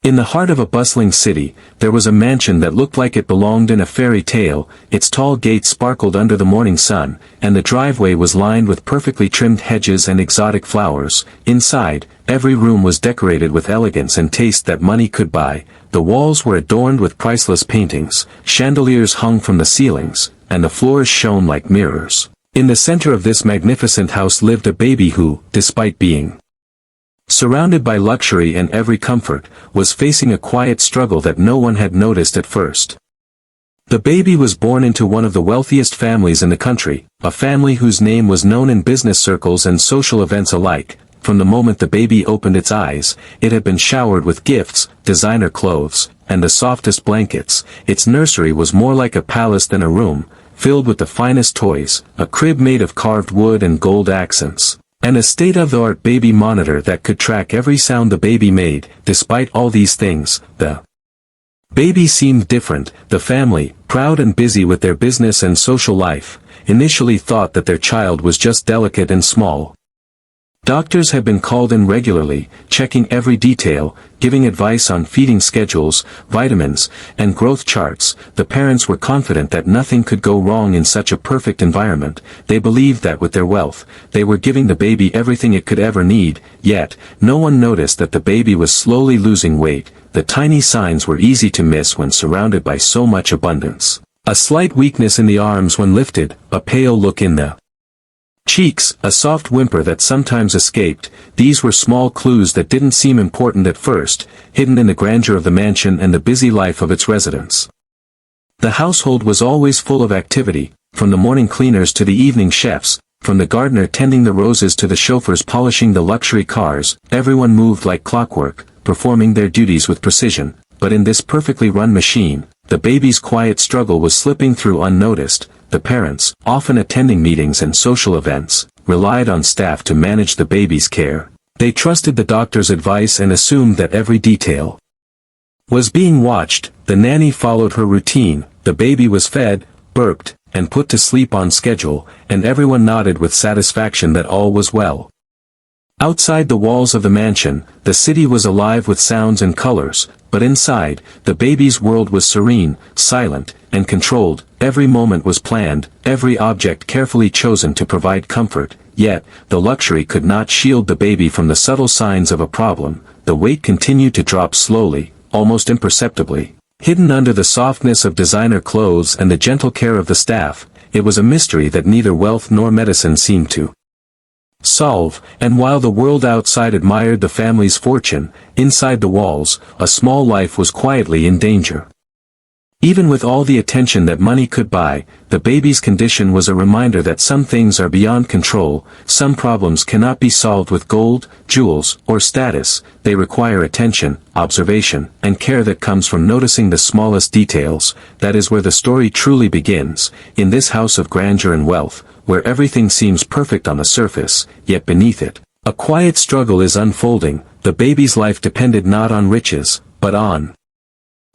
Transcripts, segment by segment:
In the heart of a bustling city, there was a mansion that looked like it belonged in a fairy tale. Its tall gates sparkled under the morning sun, and the driveway was lined with perfectly trimmed hedges and exotic flowers. Inside, every room was decorated with elegance and taste that money could buy. The walls were adorned with priceless paintings, chandeliers hung from the ceilings, and the floors shone like mirrors. In the center of this magnificent house lived a baby who, despite being surrounded by luxury and every comfort, was facing a quiet struggle that no one had noticed at first. The baby was born into one of the wealthiest families in the country, a family whose name was known in business circles and social events alike. From the moment the baby opened its eyes, it had been showered with gifts, designer clothes, and the softest blankets. Its nursery was more like a palace than a room, filled with the finest toys, a crib made of carved wood and gold accents, and a state-of-the-art baby monitor that could track every sound the baby made. Despite all these things, the baby seemed different. The family, proud and busy with their business and social life, initially thought that their child was just delicate and small. Doctors had been called in regularly, checking every detail, giving advice on feeding schedules, vitamins, and growth charts. The parents were confident that nothing could go wrong in such a perfect environment. They believed that with their wealth, they were giving the baby everything it could ever need. Yet, no one noticed that the baby was slowly losing weight. The tiny signs were easy to miss when surrounded by so much abundance. A slight weakness in the arms when lifted, a pale look in the cheeks, a soft whimper that sometimes escaped. These were small clues that didn't seem important at first, hidden in the grandeur of the mansion and the busy life of its residents. The household was always full of activity, from the morning cleaners to the evening chefs, from the gardener tending the roses to the chauffeurs polishing the luxury cars. Everyone moved like clockwork, performing their duties with precision. But in this perfectly run machine, the baby's quiet struggle was slipping through unnoticed. The parents, often attending meetings and social events, relied on staff to manage the baby's care. They trusted the doctor's advice and assumed that every detail was being watched. The nanny followed her routine. The baby was fed, burped, and put to sleep on schedule, and everyone nodded with satisfaction that all was well. Outside the walls of the mansion, the city was alive with sounds and colors, but inside, the baby's world was serene, silent, and controlled. Every moment was planned, every object carefully chosen to provide comfort. Yet, the luxury could not shield the baby from the subtle signs of a problem. The weight continued to drop slowly, almost imperceptibly. Hidden under the softness of designer clothes and the gentle care of the staff, it was a mystery that neither wealth nor medicine seemed to solve. And while the world outside admired the family's fortune, inside the walls, a small life was quietly in danger. Even with all the attention that money could buy, the baby's condition was a reminder that some things are beyond control. Some problems cannot be solved with gold, jewels, or status. They require attention, observation, and care that comes from noticing the smallest details. That is where the story truly begins. In this house of grandeur and wealth, where everything seems perfect on the surface, yet beneath it, a quiet struggle is unfolding. The baby's life depended not on riches, but on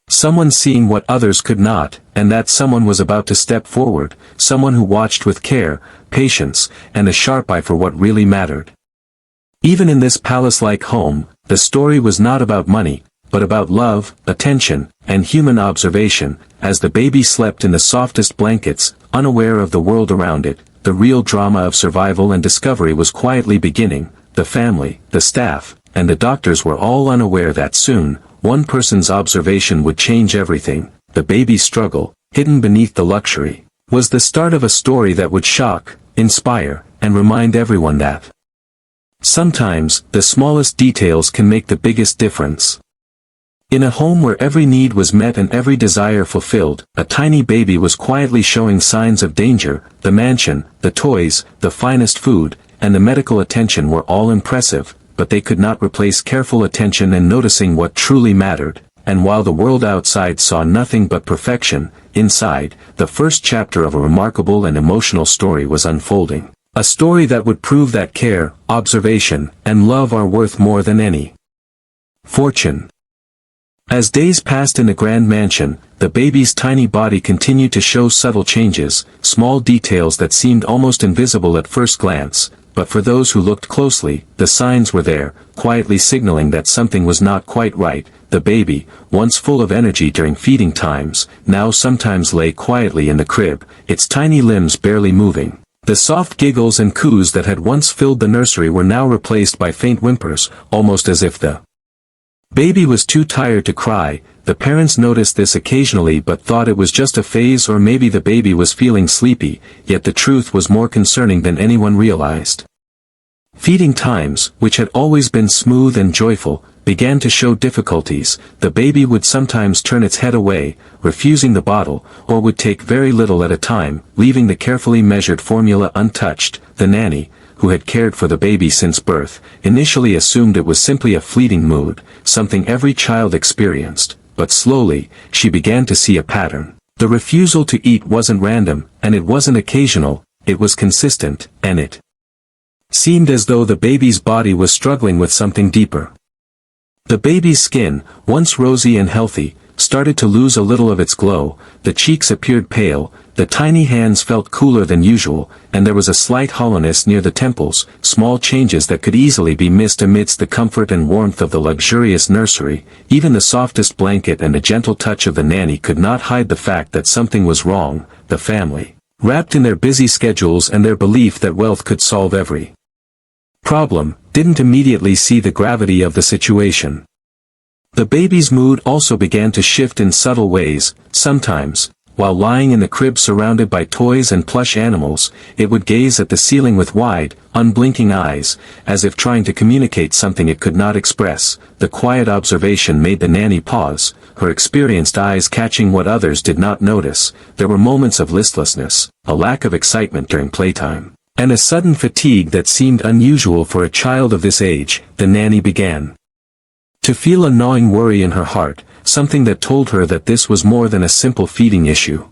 someone seeing what others could not, and that someone was about to step forward, someone who watched with care, patience, and a sharp eye for what really mattered. Even in this palace-like home, the story was not about money, but about love, attention, and human observation. As the baby slept in the softest blankets, unaware of the world around it, the real drama of survival and discovery was quietly beginning. The family, the staff, and the doctors were all unaware that soon, one person's observation would change everything. The baby's struggle, hidden beneath the luxury, was the start of a story that would shock, inspire, and remind everyone that sometimes, the smallest details can make the biggest difference. In a home where every need was met and every desire fulfilled, a tiny baby was quietly showing signs of danger. The mansion, the toys, the finest food, and the medical attention were all impressive, but they could not replace careful attention and noticing what truly mattered. And while the world outside saw nothing but perfection, inside, the first chapter of a remarkable and emotional story was unfolding. A story that would prove that care, observation, and love are worth more than any fortune. As days passed in the grand mansion, the baby's tiny body continued to show subtle changes, small details that seemed almost invisible at first glance, but for those who looked closely, the signs were there, quietly signaling that something was not quite right. The baby, once full of energy during feeding times, now sometimes lay quietly in the crib, its tiny limbs barely moving. The soft giggles and coos that had once filled the nursery were now replaced by faint whimpers, almost as if the baby was too tired to cry. The parents noticed this occasionally but thought it was just a phase, or maybe the baby was feeling sleepy, yet the truth was more concerning than anyone realized. Feeding times, which had always been smooth and joyful, began to show difficulties. The baby would sometimes turn its head away, refusing the bottle, or would take very little at a time, leaving the carefully measured formula untouched. The nanny, who had cared for the baby since birth, initially assumed it was simply a fleeting mood, something every child experienced, but slowly, she began to see a pattern. The refusal to eat wasn't random, and it wasn't occasional, it was consistent, and it seemed as though the baby's body was struggling with something deeper. The baby's skin, once rosy and healthy, started to lose a little of its glow, the cheeks appeared pale, the tiny hands felt cooler than usual, and there was a slight hollowness near the temples, small changes that could easily be missed amidst the comfort and warmth of the luxurious nursery. Even the softest blanket and the gentle touch of the nanny could not hide the fact that something was wrong. The family, wrapped in their busy schedules and their belief that wealth could solve every problem, didn't immediately see the gravity of the situation. The baby's mood also began to shift in subtle ways. Sometimes, while lying in the crib surrounded by toys and plush animals, it would gaze at the ceiling with wide, unblinking eyes, as if trying to communicate something it could not express. The quiet observation made the nanny pause, her experienced eyes catching what others did not notice. There were moments of listlessness, a lack of excitement during playtime, and a sudden fatigue that seemed unusual for a child of this age. The nanny began to feel a gnawing worry in her heart, something that told her that this was more than a simple feeding issue.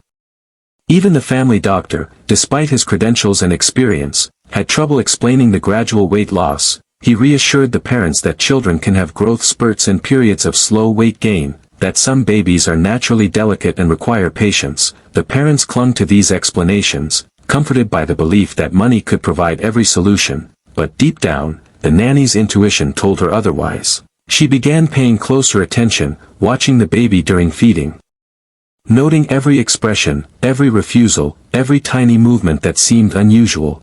Even the family doctor, despite his credentials and experience, had trouble explaining the gradual weight loss. He reassured the parents that children can have growth spurts and periods of slow weight gain, that some babies are naturally delicate and require patience. The parents clung to these explanations, comforted by the belief that money could provide every solution, but deep down, the nanny's intuition told her otherwise. She began paying closer attention, watching the baby during feeding, noting every expression, every refusal, every tiny movement that seemed unusual.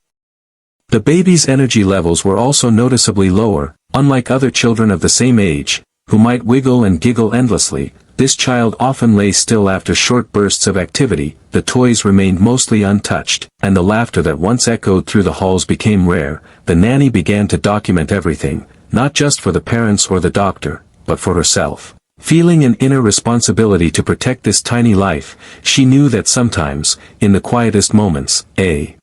The baby's energy levels were also noticeably lower. Unlike other children of the same age, who might wiggle and giggle endlessly, this child often lay still after short bursts of activity. The toys remained mostly untouched, and the laughter that once echoed through the halls became rare. The nanny began to document everything, not just for the parents or the doctor, but for herself. Feeling an inner responsibility to protect this tiny life, she knew that sometimes, in the quietest moments, a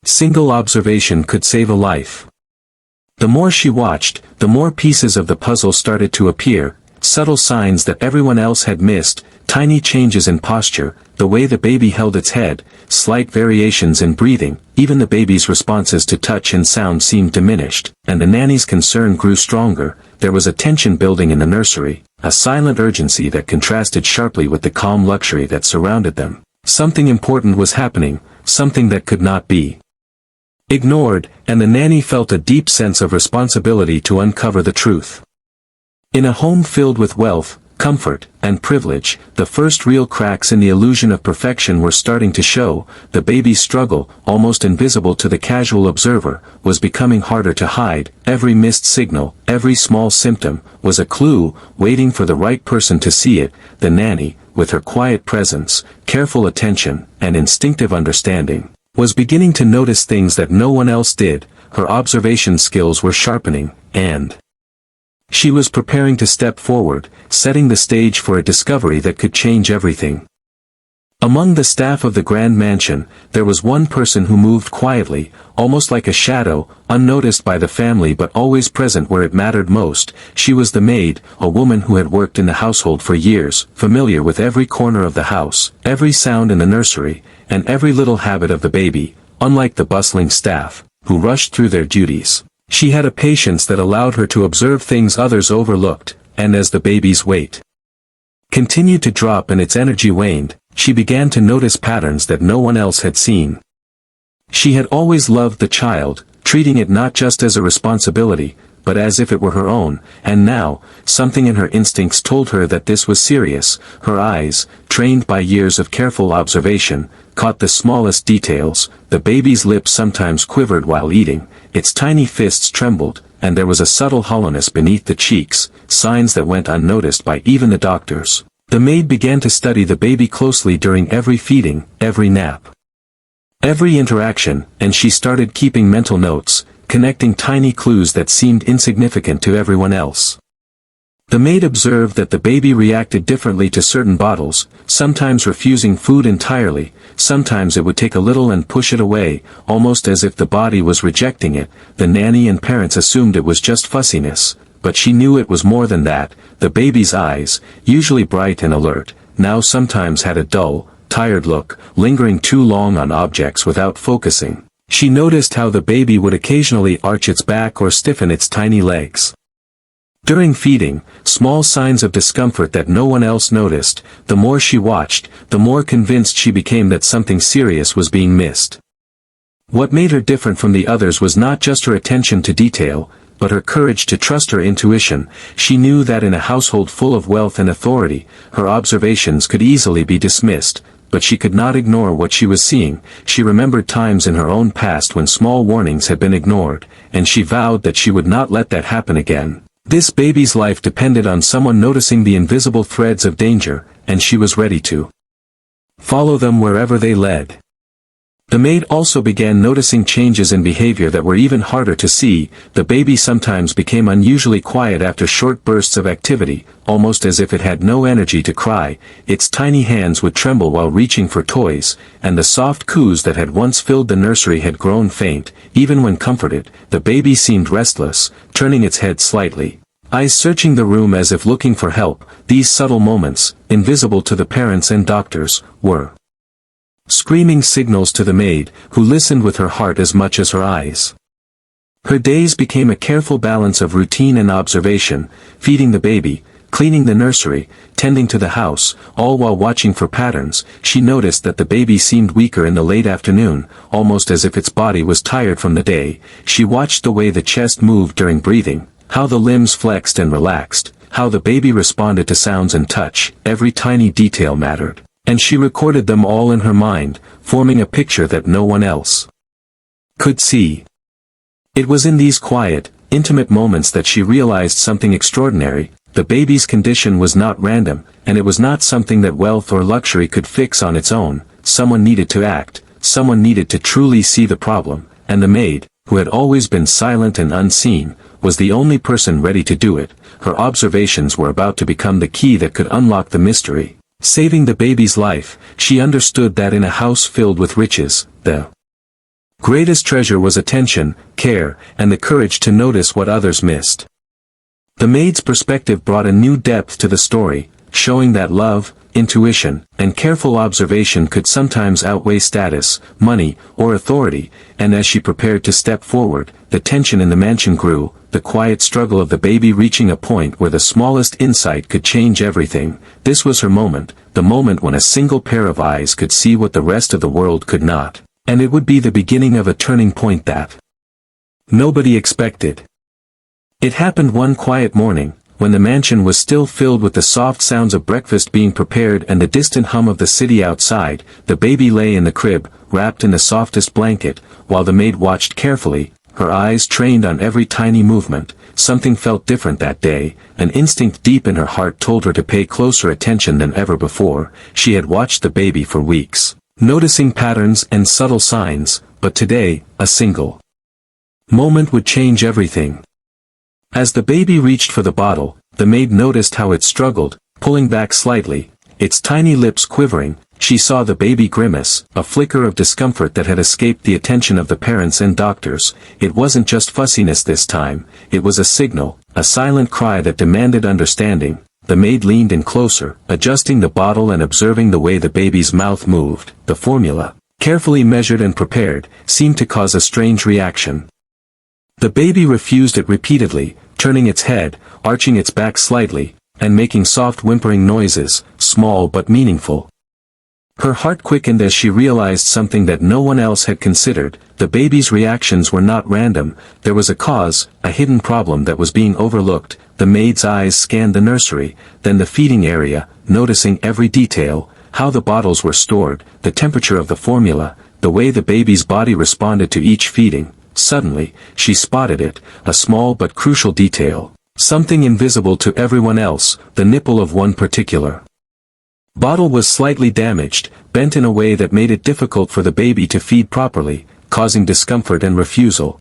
single observation could save a life. The more she watched, the more pieces of the puzzle started to appear, subtle signs that everyone else had missed, tiny changes in posture, the way the baby held its head, slight variations in breathing. Even the baby's responses to touch and sound seemed diminished, and the nanny's concern grew stronger. There was a tension building in the nursery, a silent urgency that contrasted sharply with the calm luxury that surrounded them. Something important was happening, something that could not be ignored, and the nanny felt a deep sense of responsibility to uncover the truth. In a home filled with wealth, comfort, and privilege, the first real cracks in the illusion of perfection were starting to show. The baby's struggle, almost invisible to the casual observer, was becoming harder to hide. Every missed signal, every small symptom, was a clue, waiting for the right person to see it. The nanny, with her quiet presence, careful attention, and instinctive understanding, was beginning to notice things that no one else did. Her observation skills were sharpening, and she was preparing to step forward, setting the stage for a discovery that could change everything. Among the staff of the grand mansion, there was one person who moved quietly, almost like a shadow, unnoticed by the family but always present where it mattered most. She was the maid, a woman who had worked in the household for years, familiar with every corner of the house, every sound in the nursery, and every little habit of the baby. Unlike the bustling staff, who rushed through their duties, she had a patience that allowed her to observe things others overlooked. And as the baby's weight continued to drop and its energy waned, she began to notice patterns that no one else had seen. She had always loved the child, treating it not just as a responsibility, but as if it were her own, and now, something in her instincts told her that this was serious. Her eyes, trained by years of careful observation, caught the smallest details. The baby's lips sometimes quivered while eating, its tiny fists trembled, and there was a subtle hollowness beneath the cheeks, signs that went unnoticed by even the doctors. The maid began to study the baby closely during every feeding, every nap, every interaction, and she started keeping mental notes, connecting tiny clues that seemed insignificant to everyone else. The maid observed that the baby reacted differently to certain bottles, sometimes refusing food entirely, sometimes it would take a little and push it away, almost as if the body was rejecting it. The nanny and parents assumed it was just fussiness, but she knew it was more than that. The baby's eyes, usually bright and alert, now sometimes had a dull, tired look, lingering too long on objects without focusing. She noticed how the baby would occasionally arch its back or stiffen its tiny legs during feeding, small signs of discomfort that no one else noticed. The more she watched, the more convinced she became that something serious was being missed. What made her different from the others was not just her attention to detail, but her courage to trust her intuition. She knew that in a household full of wealth and authority, her observations could easily be dismissed, but she could not ignore what she was seeing. She remembered times in her own past when small warnings had been ignored, and she vowed that she would not let that happen again. This baby's life depended on someone noticing the invisible threads of danger, and she was ready to follow them wherever they led. The maid also began noticing changes in behavior that were even harder to see. The baby sometimes became unusually quiet after short bursts of activity, almost as if it had no energy to cry. Its tiny hands would tremble while reaching for toys, and the soft coos that had once filled the nursery had grown faint. Even when comforted, the baby seemed restless, turning its head slightly, eyes searching the room as if looking for help. These subtle moments, invisible to the parents and doctors, were screaming signals to the maid, who listened with her heart as much as her eyes. Her days became a careful balance of routine and observation, feeding the baby, cleaning the nursery, tending to the house, all while watching for patterns. She noticed that the baby seemed weaker in the late afternoon, almost as if its body was tired from the day. She watched the way the chest moved during breathing, how the limbs flexed and relaxed, how the baby responded to sounds and touch. Every tiny detail mattered, and she recorded them all in her mind, forming a picture that no one else could see. It was in these quiet, intimate moments that she realized something extraordinary. The baby's condition was not random, and it was not something that wealth or luxury could fix on its own. Someone needed to act, someone needed to truly see the problem, and the maid, who had always been silent and unseen, was the only person ready to do it. Her observations were about to become the key that could unlock the mystery. Saving the baby's life, she understood that in a house filled with riches, the greatest treasure was attention, care, and the courage to notice what others missed. The maid's perspective brought a new depth to the story, showing that love, intuition, and careful observation could sometimes outweigh status, money, or authority. And as she prepared to step forward, the tension in the mansion grew, the quiet struggle of the baby reaching a point where the smallest insight could change everything. This was her moment, the moment when a single pair of eyes could see what the rest of the world could not, and it would be the beginning of a turning point that nobody expected. It happened one quiet morning, when the mansion was still filled with the soft sounds of breakfast being prepared and the distant hum of the city outside. The baby lay in the crib, wrapped in the softest blanket, while the maid watched carefully, her eyes trained on every tiny movement. Something felt different that day. An instinct deep in her heart told her to pay closer attention than ever before. She had watched the baby for weeks, noticing patterns and subtle signs, but today, a single moment would change everything. As the baby reached for the bottle, the maid noticed how it struggled, pulling back slightly, its tiny lips quivering. She saw the baby grimace, a flicker of discomfort that had escaped the attention of the parents and doctors. It wasn't just fussiness this time, it was a signal, a silent cry that demanded understanding. The maid leaned in closer, adjusting the bottle and observing the way the baby's mouth moved. The formula, carefully measured and prepared, seemed to cause a strange reaction. The baby refused it repeatedly, turning its head, arching its back slightly, and making soft whimpering noises, small but meaningful. Her heart quickened as she realized something that no one else had considered. The baby's reactions were not random, there was a cause, a hidden problem that was being overlooked. The maid's eyes scanned the nursery, then the feeding area, noticing every detail, how the bottles were stored, the temperature of the formula, the way the baby's body responded to each feeding. Suddenly, she spotted it, a small but crucial detail. Something invisible to everyone else, the nipple of one particular bottle was slightly damaged, bent in a way that made it difficult for the baby to feed properly, causing discomfort and refusal.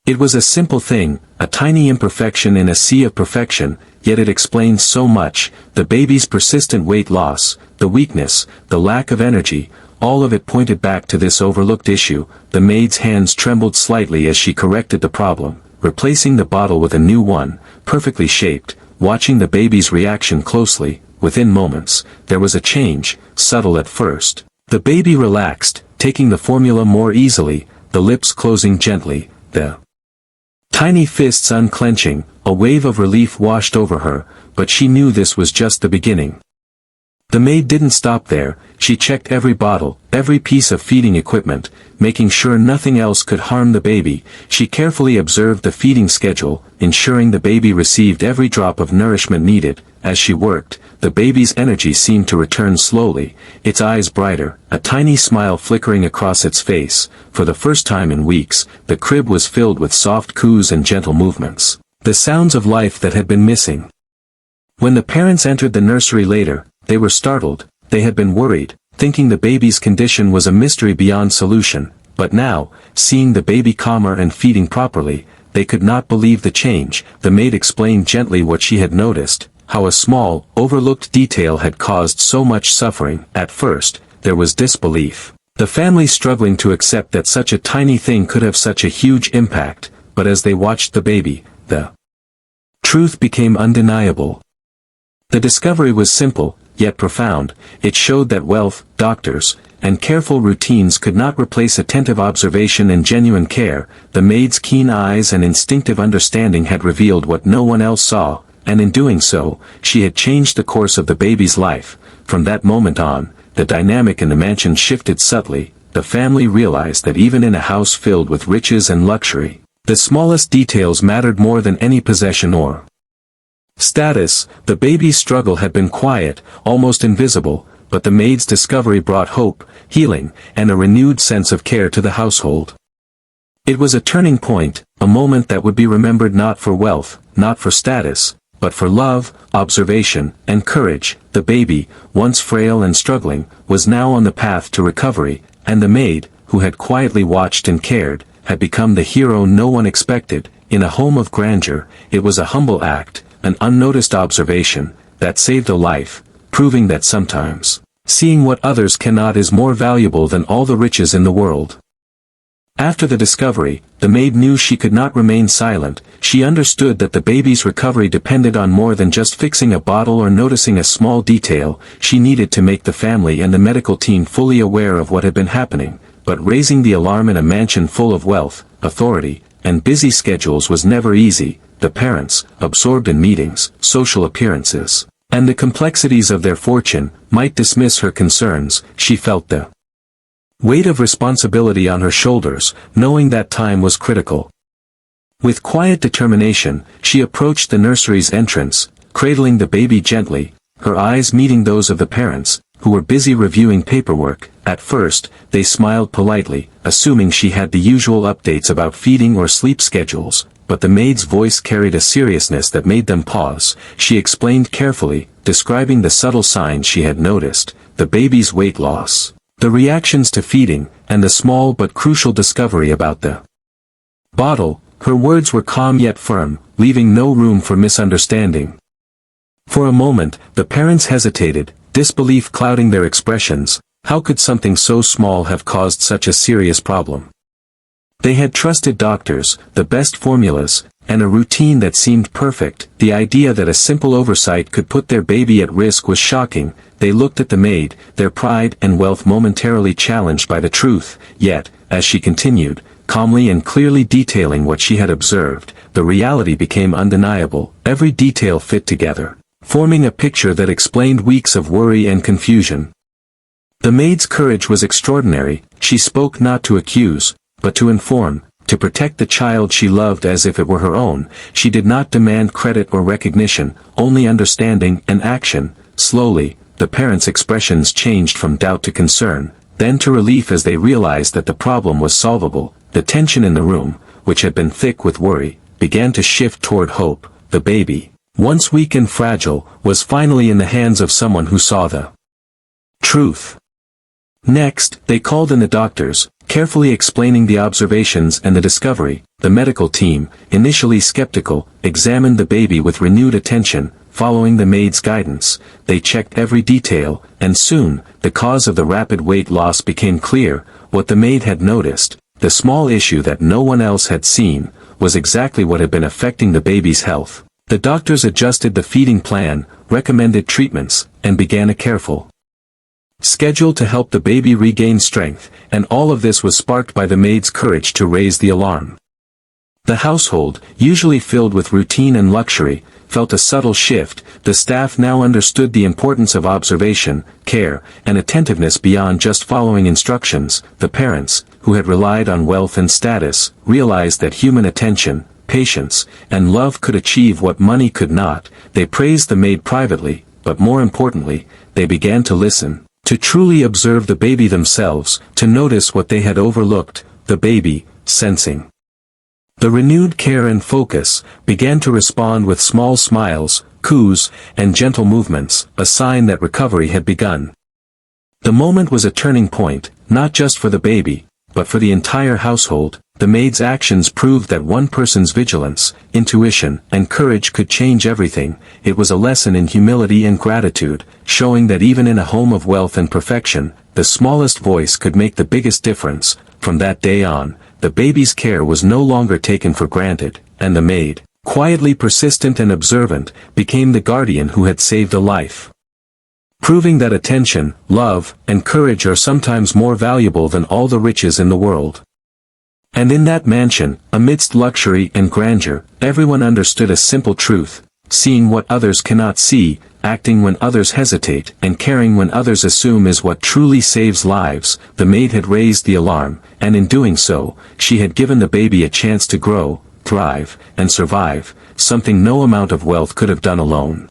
It was a simple thing, a tiny imperfection in a sea of perfection, yet it explained so much: the baby's persistent weight loss, the weakness, the lack of energy, all of it pointed back to this overlooked issue. The maid's hands trembled slightly as she corrected the problem, replacing the bottle with a new one, perfectly shaped. Watching the baby's reaction closely, within moments, there was a change, subtle at first. The baby relaxed, taking the formula more easily, the lips closing gently, the tiny fists unclenching. A wave of relief washed over her, but she knew this was just the beginning. The maid didn't stop there. She checked every bottle, every piece of feeding equipment, making sure nothing else could harm the baby. She carefully observed the feeding schedule, ensuring the baby received every drop of nourishment needed. As she worked, the baby's energy seemed to return slowly, its eyes brighter, a tiny smile flickering across its face. For the first time in weeks, the crib was filled with soft coos and gentle movements, the sounds of life that had been missing. When the parents entered the nursery later, they were startled. They had been worried, thinking the baby's condition was a mystery beyond solution, but now, seeing the baby calmer and feeding properly, they could not believe the change. The maid explained gently what she had noticed, how a small, overlooked detail had caused so much suffering. At first, there was disbelief, the family struggling to accept that such a tiny thing could have such a huge impact, but as they watched the baby, the truth became undeniable. The discovery was simple, yet profound. It showed that wealth, doctors, and careful routines could not replace attentive observation and genuine care. The maid's keen eyes and instinctive understanding had revealed what no one else saw, and in doing so, she had changed the course of the baby's life. From that moment on, the dynamic in the mansion shifted subtly. The family realized that even in a house filled with riches and luxury, the smallest details mattered more than any possession or status. The baby's struggle had been quiet, almost invisible, but the maid's discovery brought hope, healing, and a renewed sense of care to the household. It was a turning point, a moment that would be remembered not for wealth, not for status, but for love, observation, and courage. The baby, once frail and struggling, was now on the path to recovery, and the maid, who had quietly watched and cared, had become the hero no one expected. In a home of grandeur, it was a humble act, an unnoticed observation, that saved a life, proving that sometimes, seeing what others cannot is more valuable than all the riches in the world. After the discovery, the maid knew she could not remain silent. She understood that the baby's recovery depended on more than just fixing a bottle or noticing a small detail. She needed to make the family and the medical team fully aware of what had been happening. But raising the alarm in a mansion full of wealth, authority, and busy schedules was never easy. The parents, absorbed in meetings, social appearances, and the complexities of their fortune, might dismiss her concerns. She felt the weight of responsibility on her shoulders, knowing that time was critical. With quiet determination, she approached the nursery's entrance, cradling the baby gently, her eyes meeting those of the parents, who were busy reviewing paperwork. At first, they smiled politely, assuming she had the usual updates about feeding or sleep schedules, but the maid's voice carried a seriousness that made them pause. She explained carefully, describing the subtle signs she had noticed, the baby's weight loss, the reactions to feeding, and the small but crucial discovery about the bottle. Her words were calm yet firm, leaving no room for misunderstanding. For a moment, the parents hesitated, disbelief clouding their expressions. How could something so small have caused such a serious problem? They had trusted doctors, the best formulas, and a routine that seemed perfect. The idea that a simple oversight could put their baby at risk was shocking. They looked at the maid, their pride and wealth momentarily challenged by the truth. Yet, as she continued, calmly and clearly detailing what she had observed, the reality became undeniable. Every detail fit together. forming a picture that explained weeks of worry and confusion. The maid's courage was extraordinary. She spoke not to accuse, but to inform, to protect the child she loved as if it were her own. She did not demand credit or recognition, only understanding and action. Slowly, the parents' expressions changed from doubt to concern, then to relief as they realized that the problem was solvable. The tension in the room, which had been thick with worry, began to shift toward hope. The baby, once weak and fragile, was finally in the hands of someone who saw the truth. Next, they called in the doctors, carefully explaining the observations and the discovery. The medical team, initially skeptical, examined the baby with renewed attention. Following the maid's guidance, they checked every detail, and soon, the cause of the rapid weight loss became clear. What the maid had noticed, the small issue that no one else had seen, was exactly what had been affecting the baby's health. The doctors adjusted the feeding plan, recommended treatments, and began a careful schedule to help the baby regain strength, and all of this was sparked by the maid's courage to raise the alarm. The household, usually filled with routine and luxury, felt a subtle shift. The staff now understood the importance of observation, care, and attentiveness beyond just following instructions. The parents, who had relied on wealth and status, realized that human attention, patience, and love could achieve what money could not. They praised the maid privately, but more importantly, they began to listen, to truly observe the baby themselves, to notice what they had overlooked. The baby, sensing the renewed care and focus, began to respond with small smiles, coos, and gentle movements, a sign that recovery had begun. The moment was a turning point, not just for the baby, but for the entire household. The maid's actions proved that one person's vigilance, intuition, and courage could change everything. It was a lesson in humility and gratitude, showing that even in a home of wealth and perfection, the smallest voice could make the biggest difference. From that day on, the baby's care was no longer taken for granted, and the maid, quietly persistent and observant, became the guardian who had saved a life. Proving that attention, love, and courage are sometimes more valuable than all the riches in the world. And in that mansion, amidst luxury and grandeur, everyone understood a simple truth: seeing what others cannot see, acting when others hesitate, and caring when others assume is what truly saves lives. The maid had raised the alarm, and in doing so, she had given the baby a chance to grow, thrive, and survive, something no amount of wealth could have done alone.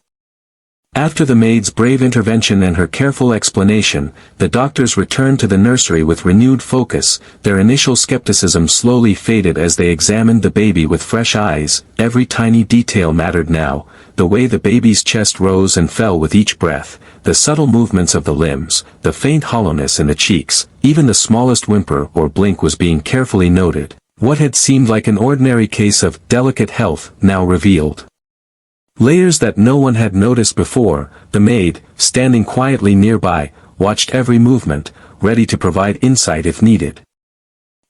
After the maid's brave intervention and her careful explanation, the doctors returned to the nursery with renewed focus. Their initial skepticism slowly faded as they examined the baby with fresh eyes. Every tiny detail mattered now: the way the baby's chest rose and fell with each breath, the subtle movements of the limbs, the faint hollowness in the cheeks. Even the smallest whimper or blink was being carefully noted. What had seemed like an ordinary case of delicate health now revealed layers that no one had noticed before. The maid, standing quietly nearby, watched every movement, ready to provide insight if needed.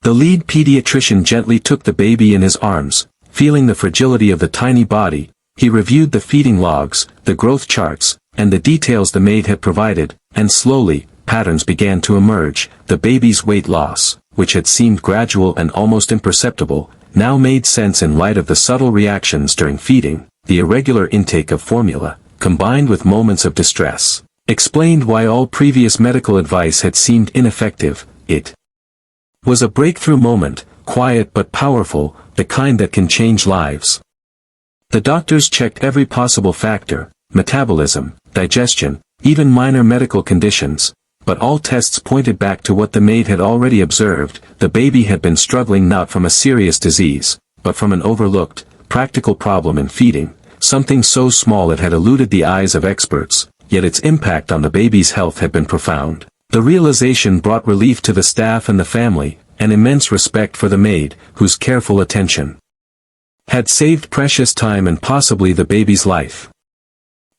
The lead pediatrician gently took the baby in his arms. Feeling the fragility of the tiny body, he reviewed the feeding logs, the growth charts, and the details the maid had provided, and slowly, patterns began to emerge. The baby's weight loss, which had seemed gradual and almost imperceptible, now made sense in light of the subtle reactions during feeding. The irregular intake of formula, combined with moments of distress, explained why all previous medical advice had seemed ineffective. It was a breakthrough moment, quiet but powerful, the kind that can change lives. The doctors checked every possible factor: metabolism, digestion, even minor medical conditions, but all tests pointed back to what the maid had already observed. The baby had been struggling not from a serious disease, but from an overlooked, practical problem in feeding, something so small it had eluded the eyes of experts, yet its impact on the baby's health had been profound. The realization brought relief to the staff and the family, and immense respect for the maid, whose careful attention had saved precious time and possibly the baby's life.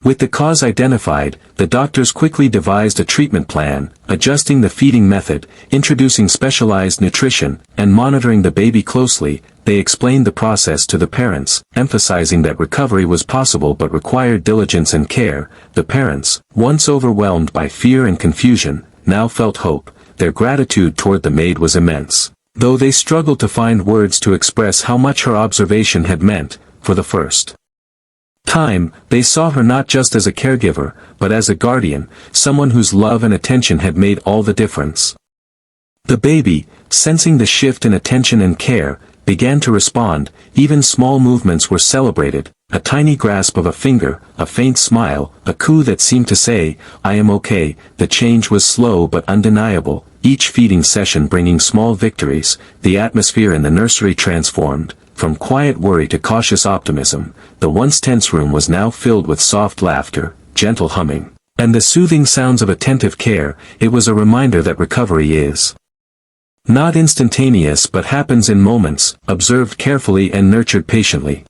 With the cause identified, the doctors quickly devised a treatment plan, adjusting the feeding method, introducing specialized nutrition, and monitoring the baby closely. They explained the process to the parents, emphasizing that recovery was possible but required diligence and care. The parents, once overwhelmed by fear and confusion, now felt hope. Their gratitude toward the maid was immense, though they struggled to find words to express how much her observation had meant. For the first time, they saw her not just as a caregiver, but as a guardian, someone whose love and attention had made all the difference. The baby, sensing the shift in attention and care, began to respond. Even small movements were celebrated, a tiny grasp of a finger, a faint smile, a coo that seemed to say, "I am okay." The change was slow but undeniable, each feeding session bringing small victories. The atmosphere in the nursery transformed. From quiet worry to cautious optimism, the once tense room was now filled with soft laughter, gentle humming, and the soothing sounds of attentive care. It was a reminder that recovery is not instantaneous but happens in moments, observed carefully and nurtured patiently.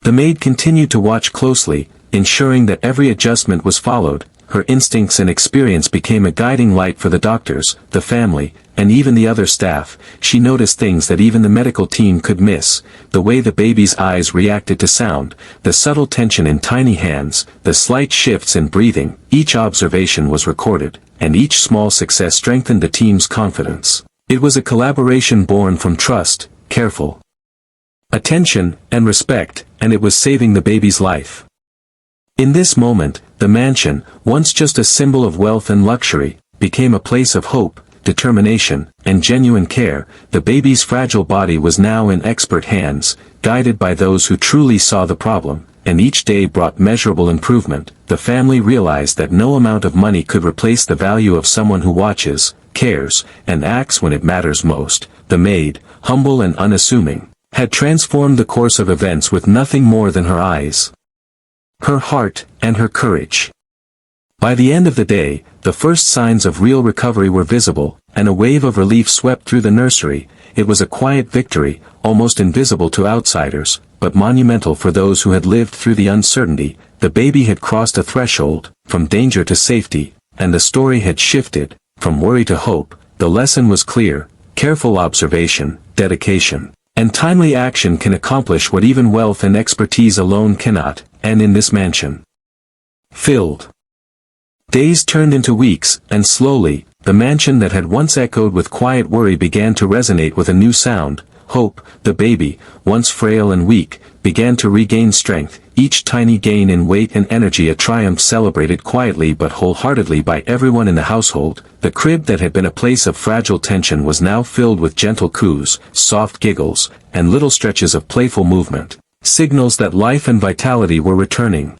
The maid continued to watch closely, ensuring that every adjustment was followed. Her instincts and experience became a guiding light for the doctors, the family, and even the other staff. She noticed things that even the medical team could miss: the way the baby's eyes reacted to sound, the subtle tension in tiny hands, the slight shifts in breathing. Each observation was recorded, and each small success strengthened the team's confidence. It was a collaboration born from trust, careful attention, and respect, and it was saving the baby's life. In this moment, the mansion, once just a symbol of wealth and luxury, became a place of hope, determination, and genuine care. The baby's fragile body was now in expert hands, guided by those who truly saw the problem, and each day brought measurable improvement. The family realized that no amount of money could replace the value of someone who watches, cares, and acts when it matters most. The maid, humble and unassuming, had transformed the course of events with nothing more than her eyes, her heart, and her courage. By the end of the day, the first signs of real recovery were visible, and a wave of relief swept through the nursery. It was a quiet victory, almost invisible to outsiders, but monumental for those who had lived through the uncertainty. The baby had crossed a threshold, from danger to safety, and the story had shifted, from worry to hope. The lesson was clear: careful observation, dedication, and timely action can accomplish what even wealth and expertise alone cannot. And in this mansion filled days turned into weeks, and slowly, the mansion that had once echoed with quiet worry began to resonate with a new sound: hope. The baby, once frail and weak, began to regain strength, each tiny gain in weight and energy a triumph celebrated quietly but wholeheartedly by everyone in the household. The crib that had been a place of fragile tension was now filled with gentle coos, soft giggles, and little stretches of playful movement, signals that life and vitality were returning.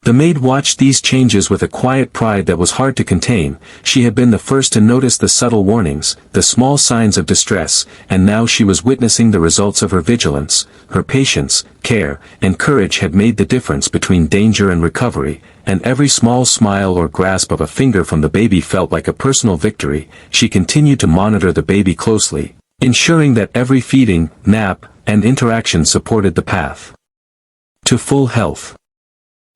The maid watched these changes with a quiet pride that was hard to contain. She had been the first to notice the subtle warnings, the small signs of distress, and now she was witnessing the results of her vigilance. Her patience, care, and courage had made the difference between danger and recovery, and every small smile or grasp of a finger from the baby felt like a personal victory. She continued to monitor the baby closely, ensuring that every feeding, nap, and interaction supported the path to full health.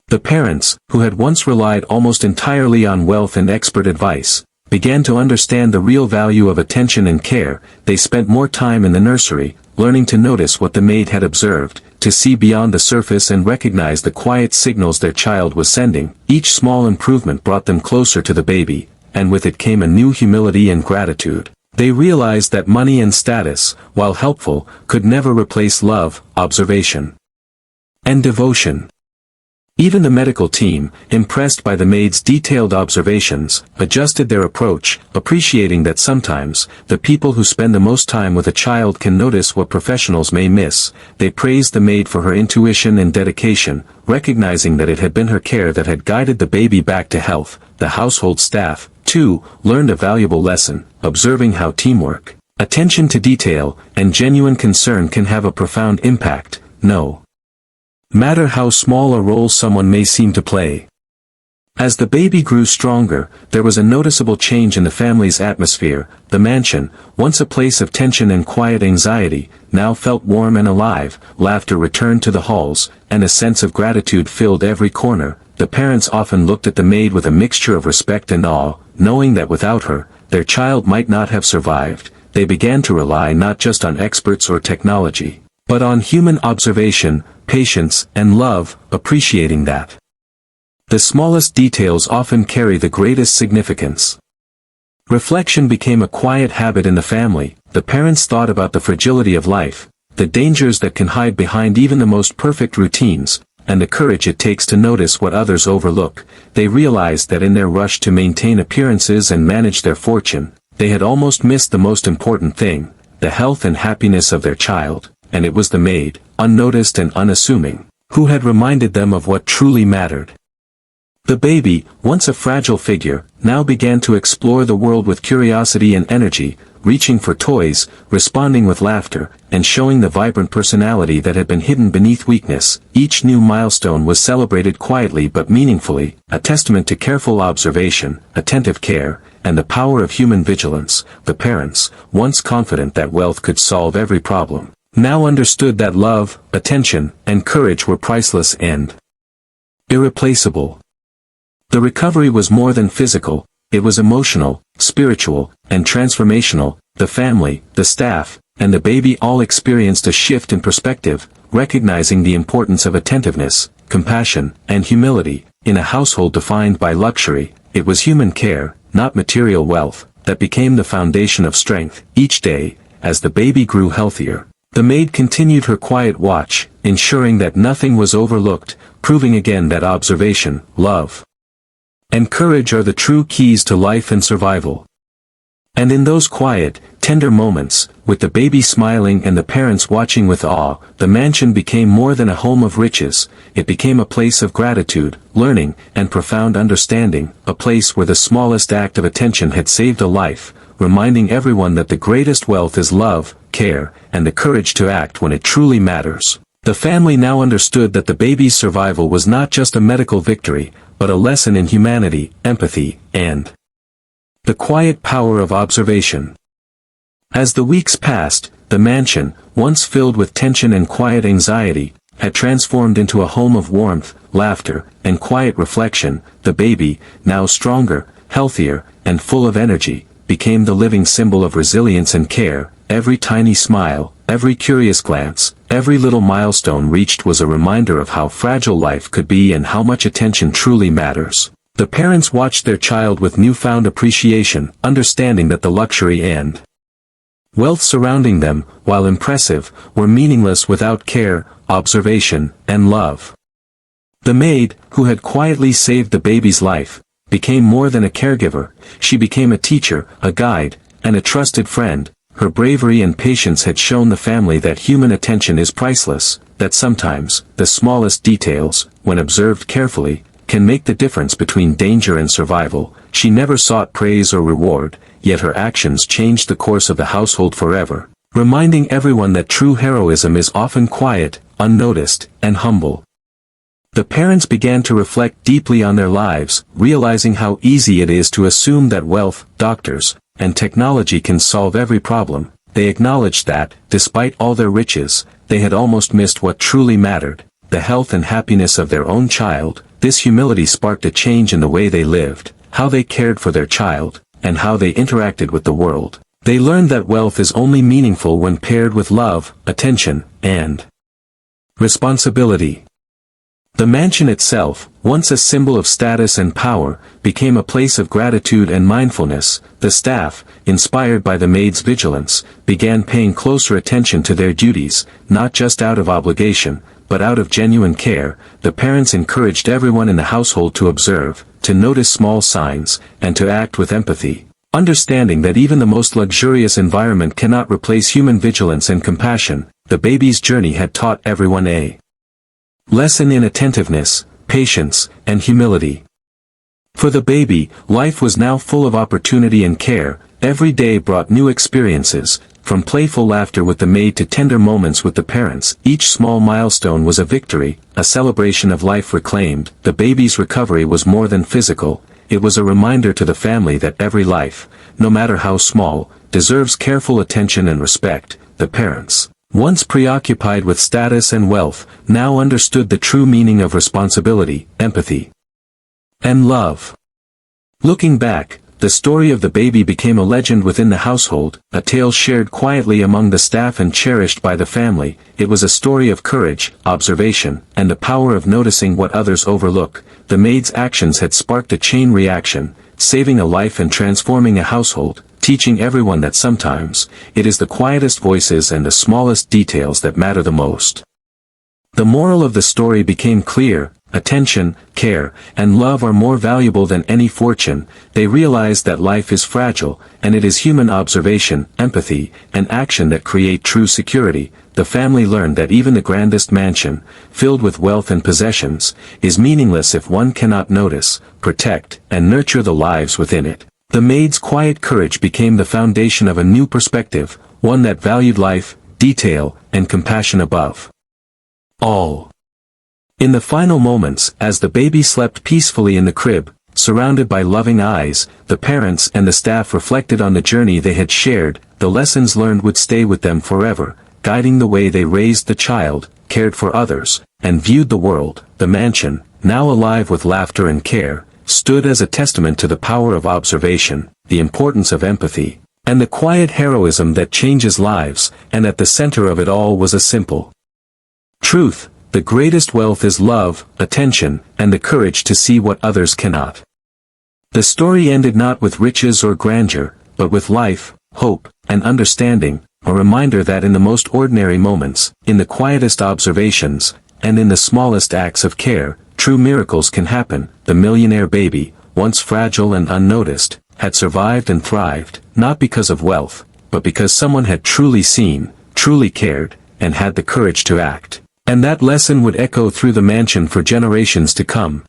The parents, who had once relied almost entirely on wealth and expert advice, began to understand the real value of attention and care. They spent more time in the nursery, learning to notice what the maid had observed, to see beyond the surface and recognize the quiet signals their child was sending. Each small improvement brought them closer to the baby, and with it came a new humility and gratitude. They realized that money and status, while helpful, could never replace love, observation, and devotion. Even the medical team, impressed by the maid's detailed observations, adjusted their approach, appreciating that sometimes, the people who spend the most time with a child can notice what professionals may miss. They praised the maid for her intuition and dedication, recognizing that it had been her care that had guided the baby back to health. The household staff, too, learned a valuable lesson, observing how teamwork, attention to detail, and genuine concern can have a profound impact, no matter how small a role someone may seem to play. As the baby grew stronger, there was a noticeable change in the family's atmosphere. The mansion, once a place of tension and quiet anxiety, now felt warm and alive. Laughter returned to the halls, and a sense of gratitude filled every corner. The parents often looked at the maid with a mixture of respect and awe, knowing that without her, their child might not have survived. They began to rely not just on experts or technology, but on human observation, patience, and love, appreciating that the smallest details often carry the greatest significance. Reflection became a quiet habit in the family. The parents thought about the fragility of life, the dangers that can hide behind even the most perfect routines, and the courage it takes to notice what others overlook. They realized that in their rush to maintain appearances and manage their fortune, they had almost missed the most important thing, the health and happiness of their child, and it was the maid, unnoticed and unassuming, who had reminded them of what truly mattered. The baby, once a fragile figure, now began to explore the world with curiosity and energy, reaching for toys, responding with laughter, and showing the vibrant personality that had been hidden beneath weakness. Each new milestone was celebrated quietly but meaningfully, a testament to careful observation, attentive care, and the power of human vigilance. The parents, once confident that wealth could solve every problem, now understood that love, attention, and courage were priceless and irreplaceable. The recovery was more than physical, it was emotional, spiritual, and transformational. The family, the staff, and the baby all experienced a shift in perspective, recognizing the importance of attentiveness, compassion, and humility. In a household defined by luxury, it was human care, not material wealth, that became the foundation of strength. Each day, as the baby grew healthier, the maid continued her quiet watch, ensuring that nothing was overlooked, proving again that observation, love, and courage are the true keys to life and survival. And in those quiet, tender moments, with the baby smiling and the parents watching with awe, the mansion became more than a home of riches. It became a place of gratitude, learning, and profound understanding, a place where the smallest act of attention had saved a life, reminding everyone that the greatest wealth is love, care, and the courage to act when it truly matters. The family now understood that the baby's survival was not just a medical victory, but a lesson in humanity, empathy, and the quiet power of observation. As the weeks passed, the mansion, once filled with tension and quiet anxiety, had transformed into a home of warmth, laughter, and quiet reflection. The baby, now stronger, healthier, and full of energy, became the living symbol of resilience and care. Every tiny smile, every curious glance, every little milestone reached was a reminder of how fragile life could be and how much attention truly matters. The parents watched their child with newfound appreciation, understanding that the luxury and wealth surrounding them, while impressive, were meaningless without care, observation, and love. The maid, who had quietly saved the baby's life, became more than a caregiver. She became a teacher, a guide, and a trusted friend. Her bravery and patience had shown the family that human attention is priceless, that sometimes, the smallest details, when observed carefully, can make the difference between danger and survival. She never sought praise or reward, yet her actions changed the course of the household forever, reminding everyone that true heroism is often quiet, unnoticed, and humble. The parents began to reflect deeply on their lives, realizing how easy it is to assume that wealth, doctors, and technology can solve every problem. They acknowledged that, despite all their riches, they had almost missed what truly mattered, the health and happiness of their own child. This humility sparked a change in the way they lived, how they cared for their child, and how they interacted with the world. They learned that wealth is only meaningful when paired with love, attention, and responsibility. The mansion itself, once a symbol of status and power, became a place of gratitude and mindfulness. The staff, inspired by the maid's vigilance, began paying closer attention to their duties, not just out of obligation, but out of genuine care. The parents encouraged everyone in the household to observe, to notice small signs, and to act with empathy, understanding that even the most luxurious environment cannot replace human vigilance and compassion. The baby's journey had taught everyone a lesson in attentiveness, patience, and humility. For the baby, life was now full of opportunity and care. Every day brought new experiences, from playful laughter with the maid to tender moments with the parents. Each small milestone was a victory, a celebration of life reclaimed. The baby's recovery was more than physical, it was a reminder to the family that every life, no matter how small, deserves careful attention and respect. The parents, once preoccupied with status and wealth, now understood the true meaning of responsibility, empathy, and love. Looking back, the story of the baby became a legend within the household, a tale shared quietly among the staff and cherished by the family. It was a story of courage, observation, and the power of noticing what others overlook. The maid's actions had sparked a chain reaction, saving a life and transforming a household, teaching everyone that sometimes, it is the quietest voices and the smallest details that matter the most. The moral of the story became clear: attention, care, and love are more valuable than any fortune. They realized that life is fragile, and it is human observation, empathy, and action that create true security. The family learned that even the grandest mansion, filled with wealth and possessions, is meaningless if one cannot notice, protect, and nurture the lives within it. The maid's quiet courage became the foundation of a new perspective, one that valued life, detail, and compassion above all. In the final moments, as the baby slept peacefully in the crib, surrounded by loving eyes, the parents and the staff reflected on the journey they had shared. The lessons learned would stay with them forever, guiding the way they raised the child, cared for others, and viewed the world. The mansion, now alive with laughter and care, stood as a testament to the power of observation, the importance of empathy, and the quiet heroism that changes lives. And at the center of it all was a simple truth: the greatest wealth is love, attention, and the courage to see what others cannot. The story ended not with riches or grandeur, but with life, hope, and understanding, a reminder that in the most ordinary moments, in the quietest observations, and in the smallest acts of care, true miracles can happen. The millionaire baby, once fragile and unnoticed, had survived and thrived, not because of wealth, but because someone had truly seen, truly cared, and had the courage to act. And that lesson would echo through the mansion for generations to come.